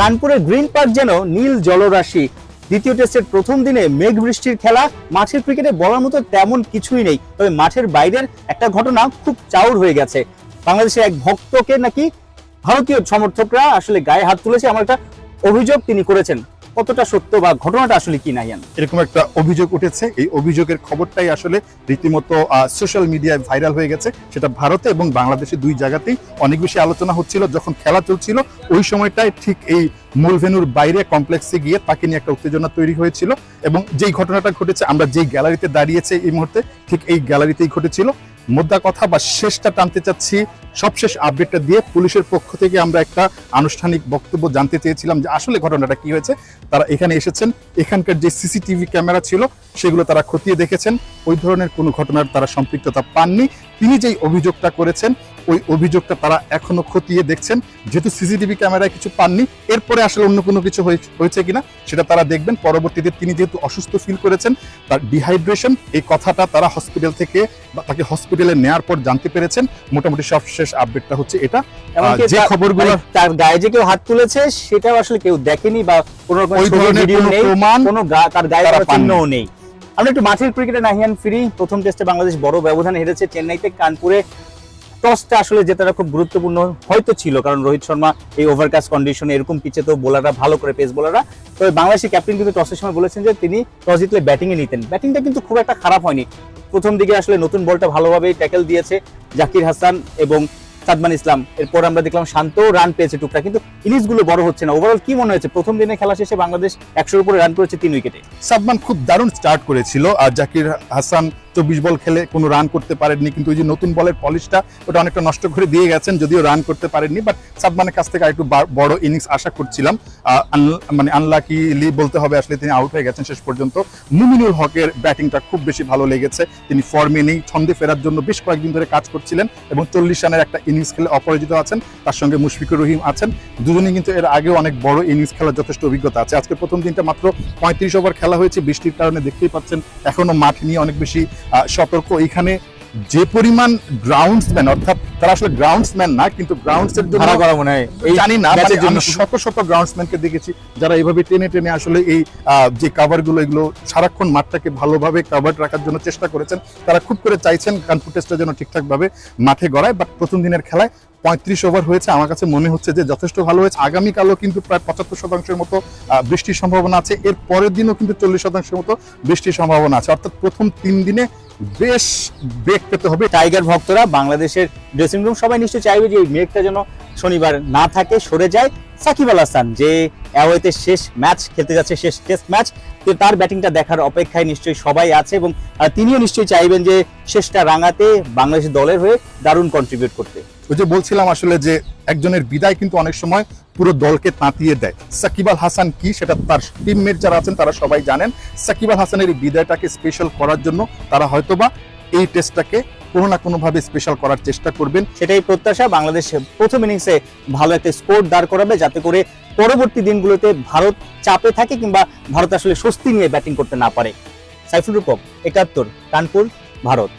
কানপুরের green park যেন নীল জলরাশি। দ্বিতীয় টেস্টের প্রথম দিনে মেঘ বৃষ্টির খেলা। মাঠের ক্রিকেটে বলার মতো তেমন কিছুই নেই, তবে মাঠের বাইরের একটা ঘটনা খুব চাউর হয়ে গেছে। বাংলাদেশের এক ভক্তকে নাকি ভারতীয় সমর্থকরা আসলে গায়ে হাত তুলেছে, আমার একটা অভিযোগ তিনি করেছেন। কতটা সত্য বা ঘটনাটা আসলে কি নাইয়ান? এরকম একটা অভিযোগ উঠেছে। এই অভিযোগের খবরটাই আসলে রীতিমতো সোশ্যাল মিডিয়ায় ভাইরাল হয়ে গেছে। সেটা ভারতে এবং বাংলাদেশে দুই জায়গাতেই অনেক বেশি আলোচনা হচ্ছিল। যখন খেলা চলছিল ওই সময়টায় ঠিক এই মূল ভেন্যুর বাইরে কমপ্লেক্সে গিয়ে তাকে নিয়ে একটা উত্তেজনা তৈরি হয়েছিল এবং যেই ঘটনাটা ঘটেছে, আমরা যেই গ্যালারিতে দাঁড়িয়েছে এই মুহূর্তে ঠিক এই গ্যালারিতেই ঘটেছিল। মোদ্দা কথা বা শেষটা টানতে চাচ্ছি, সবশেষ আপডেটটা দিয়ে পুলিশের পক্ষ থেকে আমরা একটা আনুষ্ঠানিক বক্তব্য জানতে চেয়েছিলাম যে আসলে ঘটনাটা কি হয়েছে। তারা এখানে এসেছেন, এখানকার যে সিসিটিভি ক্যামেরা ছিল সেগুলো তারা খতিয়ে দেখেছেন, ওই ধরনের কোনো ঘটনার তারা সম্পৃক্ততা পাননি। তিনি যেই অভিযোগটা করেছেন ওই অভিযোগটা তারা এখনো খতিয়ে দেখছেন। যেহেতু সিসিটিভি ক্যামেরায় কিছু পাননি, এরপরে আসলে অন্য কোনো কিছু হয়েছে কিনা সেটা তারা দেখবেন। পরবর্তীতে তিনি যেহেতু অসুস্থ ফিল করেছেন, তার ডিহাইড্রেশন, এই কথাটা তারা হসপিটাল থেকে বা তাকে হসপিটালে নেওয়ার পর জানতে পেরেছেন। মোটামুটি সবশেষ আপডেটটা হচ্ছে এটা। যে খবরগুলো তার গায়ে যে কেউ হাত তুলেছে সেটাও আসলে কেউ দেখেনি বা কোনো ওই ধরনের কোনো প্রমাণ তার গায়ে চিহ্নও নেই। আমরা একটু মাঠের ক্রিকেটে নাহিয়ান ফিরি। প্রথম টেস্টে বাংলাদেশ বড় ব্যবধানে হেরেছে চেন্নাইতে। কানপুরে টসটা আসলে জেতাটা খুব গুরুত্বপূর্ণ হয়তো ছিল, কারণ রোহিত শর্মা এই ওভারকাস্ট কন্ডিশনে এরকম পিচে তো বোলাররা ভালো করে, পেস বোলাররা। তবে বাংলাদেশের ক্যাপ্টেন কিন্তু টসের সময় বলেছেন যে তিনি টস জিতলে ব্যাটিংয়ে নিতেন। ব্যাটিংটা কিন্তু খুব একটা খারাপ হয়নি। প্রথম দিকে আসলে নতুন বলটা ভালোভাবেই ট্যাকেল দিয়েছে জাকির হাসান এবং সাদমান ইসলাম। এরপর আমরা দেখলাম শান্ত রান পেয়েছে টুকটা, কিন্তু ইনিংসগুলো বড় হচ্ছে না। ওভারঅল কি মনে হয়েছে? প্রথম দিনে খেলা শেষে বাংলাদেশ 100-র উপরে রান করেছে 3 উইকেটে। সাদমান খুব দারুণ স্টার্ট করেছিল, আর জাকির হাসান 24 বল খেলে কোনো রান করতে পারেননি, কিন্তু ওই যে নতুন বলের পলিশটা ওটা অনেকটা নষ্ট করে দিয়ে গেছেন, যদিও রান করতে পারেননি। বাট সাদমানের কাছ থেকে আরেকটু বড় ইনিংস আশা করছিলাম। মানে আনলাকিলি বলতে হবে, আসলে তিনি আউট হয়ে গেছেন শেষ পর্যন্ত। মুমিনুল হকের ব্যাটিংটা খুব বেশি ভালো লেগেছে। তিনি ফর্মে নেই, ছন্দে ফেরার জন্য বেশ কয়েকদিন ধরে কাজ করছিলেন এবং 40 রানের একটা ইনিংস খেলে অপরাজিত আছেন। তার সঙ্গে মুশফিকুর রহিম আছেন, দুজনেই কিন্তু এর আগেও অনেক বড় ইনিংস খেলার যথেষ্ট অভিজ্ঞতা আছে। আজকে প্রথম দিনটা মাত্র 35 ওভার খেলা হয়েছে, বৃষ্টির কারণে দেখতেই পাচ্ছেন এখনো মাঠ নিয়ে অনেক বেশি সতর্ক। এখানে যে পরিমাণ গ্রাউন্ডসম্যান, অর্থাৎ তারা আসলে গ্রাউন্ডসম্যান না, কিন্তু গ্রাউন্ডসের জন্য জানি না, আমি শত শত গ্রাউন্ডসম্যানকে দেখেছি যারা এইভাবে টেনে টেনে আসলে এই যে কাভারগুলো এগুলো সারাক্ষণ মাঠটাকে ভালোভাবে কাভার রাখার জন্য চেষ্টা করেছেন। তারা খুব করে চাইছেন কানপুর টেস্টটা যেন ঠিকঠাকভাবে মাঠে গড়ায়। বাট প্রথম দিনের খেলায় 35 ওভার হয়েছে, আমার কাছে মনে হচ্ছে যে যথেষ্ট ভালো হয়েছে। আগামীকালও কিন্তু প্রায় 75% মতো বৃষ্টির সম্ভাবনা আছে, এর পরের দিনও কিন্তু 40% মতো বৃষ্টির সম্ভাবনা আছে। অর্থাৎ প্রথম 3 দিনে বেশ বেগ পেতে হবে। টাইগার ভক্তরা, বাংলাদেশের ড্রেসিং রুম সবাই নিশ্চয়ই চাইবে যে এই মেঘটা যেন শনিবার না থাকে, সরে যায়। সাকিব আল হাসান যে অ্যাওয়েতে শেষ ম্যাচ খেলতে যাচ্ছে, শেষ টেস্ট ম্যাচ, তো তার ব্যাটিংটা দেখার অপেক্ষায় নিশ্চয়ই সবাই আছে এবং তিনিও নিশ্চয়ই চাইবেন যে শেষটা রাঙাতে, বাংলাদেশ দলের হয়ে দারুণ কন্ট্রিবিউট করতে। ওই যে বলছিলাম আসলে যে একজনের বিদায় কিন্তু অনেক সময় পুরো দলকে তাঁতিয়ে দেয়। সাকিব আল হাসান কি সেটা তার টিমমেট যারা আছেন তারা সবাই জানেন। সাকিব আল হাসানের এই বিদায়টাকে স্পেশাল করার জন্য তারা হয়তোবা এই টেস্টটাকে কোনো না কোনোভাবে স্পেশাল করার চেষ্টা করবেন, সেটাই প্রত্যাশা। বাংলাদেশ প্রথম ইনিংসে ভালো একটা স্কোর দাঁড় করাবে, যাতে করে পরবর্তী দিনগুলোতে ভারত চাপে থাকে কিংবা ভারত আসলে স্বস্তি নিয়ে ব্যাটিং করতে না পারে। সাইফুল রূপক, 71, কানপুর, ভারত।